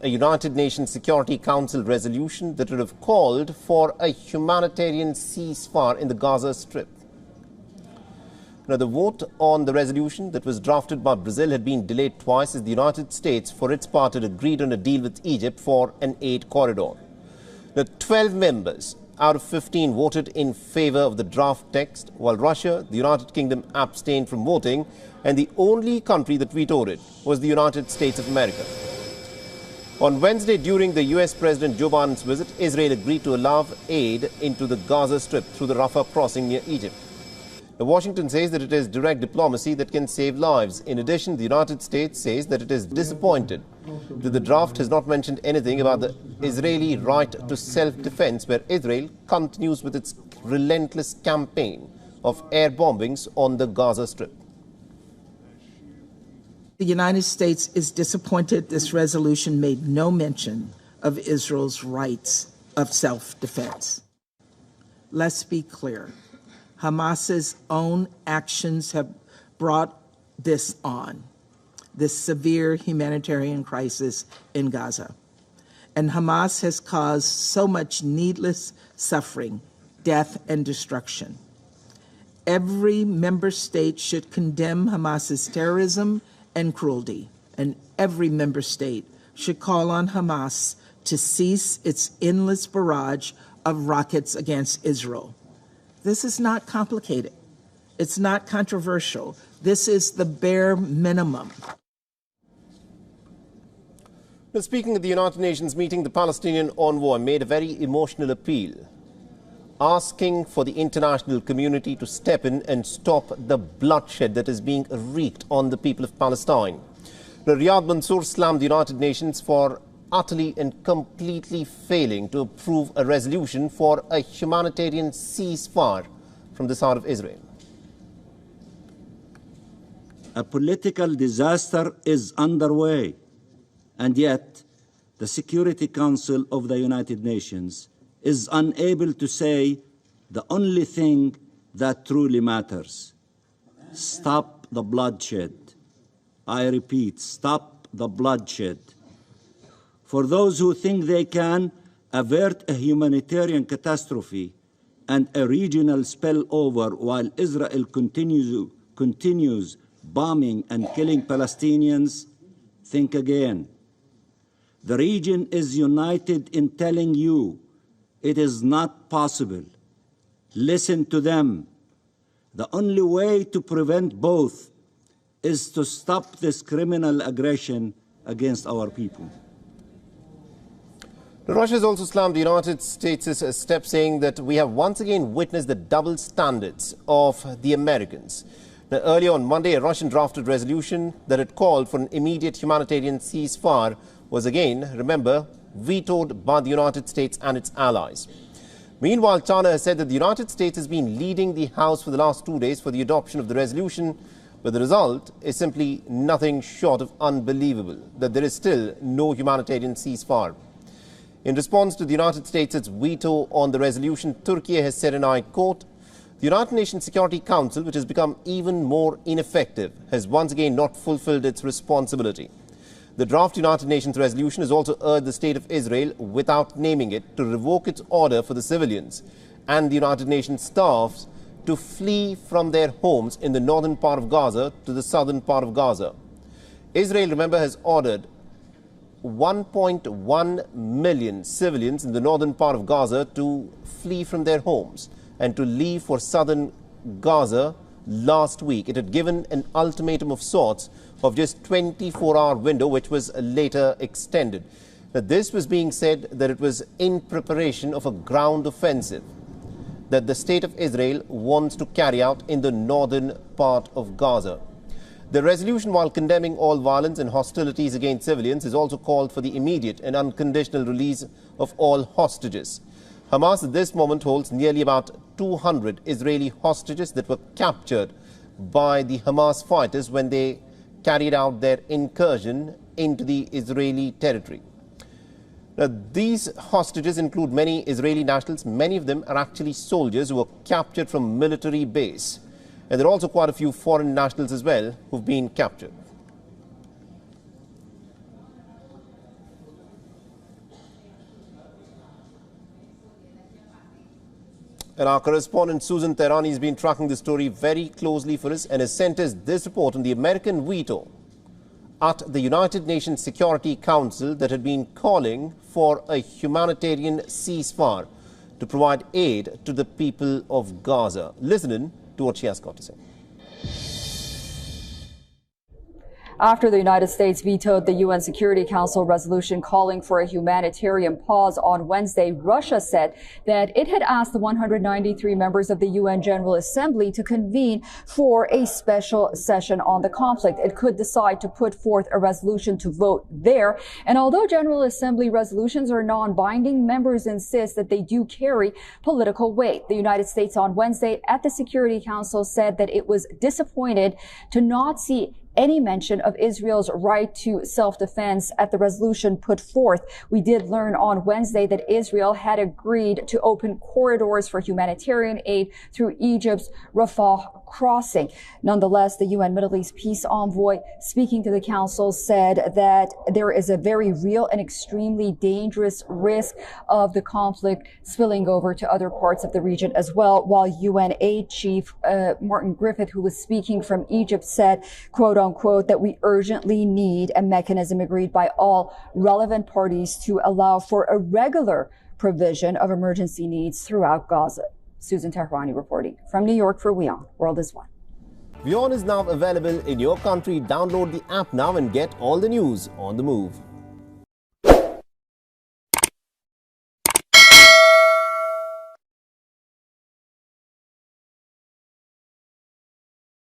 a United Nations Security Council resolution that would have called for a humanitarian ceasefire in the Gaza Strip. Now, the vote on the resolution that was drafted by Brazil had been delayed twice as the United States, for its part, had agreed on a deal with Egypt for an aid corridor. Now, 12 members out of 15 voted in favor of the draft text, while Russia, the United Kingdom, abstained from voting, and the only country that vetoed it was the United States of America. On Wednesday, during the US President Joe Biden's visit, Israel agreed to allow aid into the Gaza Strip through the Rafah crossing near Egypt. Washington says that it is direct diplomacy that can save lives. In addition, the United States says that it is disappointed that the draft has not mentioned anything about the Israeli right to self-defense, where Israel continues with its relentless campaign of air bombings on the Gaza Strip. The United States is disappointed this resolution made no mention of Israel's rights of self-defense. Let's be clear. Hamas's own actions have brought this on, this severe humanitarian crisis in Gaza. And Hamas has caused so much needless suffering, death, and destruction. Every member state should condemn Hamas's terrorism and cruelty, and every member state should call on Hamas to cease its endless barrage of rockets against Israel. This is not complicated. It's not controversial. This is the bare minimum. Now, speaking at the United Nations meeting, the Palestinian envoy made a very emotional appeal, asking for the international community to step in and stop the bloodshed that is being wreaked on the people of Palestine. Now, Riyad Mansour slammed the United Nations for utterly and completely failing to approve a resolution for a humanitarian ceasefire from the side of Israel. A political disaster is underway, and yet the Security Council of the United Nations is unable to say the only thing that truly matters. Stop the bloodshed. I repeat, stop the bloodshed. For those who think they can avert a humanitarian catastrophe and a regional spillover while Israel continues bombing and killing Palestinians, think again. The region is united in telling you it is not possible. Listen to them. The only way to prevent both is to stop this criminal aggression against our people. Russia has also slammed the United States' step, saying that we have once again witnessed the double standards of the Americans. Now, earlier on Monday, a Russian drafted resolution that had called for an immediate humanitarian ceasefire was again, remember, vetoed by the United States and its allies. Meanwhile, China has said that the United States has been leading the House for the last 2 days for the adoption of the resolution, but the result is simply nothing short of unbelievable, that there is still no humanitarian ceasefire. In response to the United States' veto on the resolution, Turkey has said, and I quote, "The United Nations Security Council, which has become even more ineffective, has once again not fulfilled its responsibility." The draft United Nations resolution has also urged the State of Israel, without naming it, to revoke its order for the civilians and the United Nations staffs to flee from their homes in the northern part of Gaza to the southern part of Gaza. Israel, remember, has ordered 1.1 million civilians in the northern part of Gaza to flee from their homes and to leave for southern Gaza last week. It had given an ultimatum of sorts of just 24-hour window, which was later extended. Now, this was being said that it was in preparation of a ground offensive that the State of Israel wants to carry out in the northern part of Gaza. The resolution, while condemning all violence and hostilities against civilians, has also called for the immediate and unconditional release of all hostages. Hamas at this moment holds nearly about 200 Israeli hostages that were captured by the Hamas fighters when they carried out their incursion into the Israeli territory. Now, these hostages include many Israeli nationals. Many of them are actually soldiers who were captured from military base. And there are also quite a few foreign nationals as well who've been captured. And our correspondent Susan Tehrani has been tracking the story very closely for us and has sent us this report on the American veto at the United Nations Security Council that had been calling for a humanitarian ceasefire to provide aid to the people of Gaza. Listen in to what she has got to say. After the United States vetoed the UN Security Council resolution calling for a humanitarian pause on Wednesday, Russia said that it had asked the 193 members of the UN General Assembly to convene for a special session on the conflict. It could decide to put forth a resolution to vote there. And although General Assembly resolutions are non-binding, members insist that they do carry political weight. The United States on Wednesday at the Security Council said that it was disappointed to not see any mention of Israel's right to self-defense at the resolution put forth. We did learn on Wednesday that Israel had agreed to open corridors for humanitarian aid through Egypt's Rafah crossing. Nonetheless, the UN Middle East peace envoy speaking to the council said that there is a very real and extremely dangerous risk of the conflict spilling over to other parts of the region as well, while UN aid chief Martin Griffith, who was speaking from Egypt, said, quote unquote, that we urgently need a mechanism agreed by all relevant parties to allow for a regular provision of emergency needs throughout Gaza. Susan Tehrani reporting from New York for WION. World is One. WION is now available in your country. Download the app now and get all the news on the move.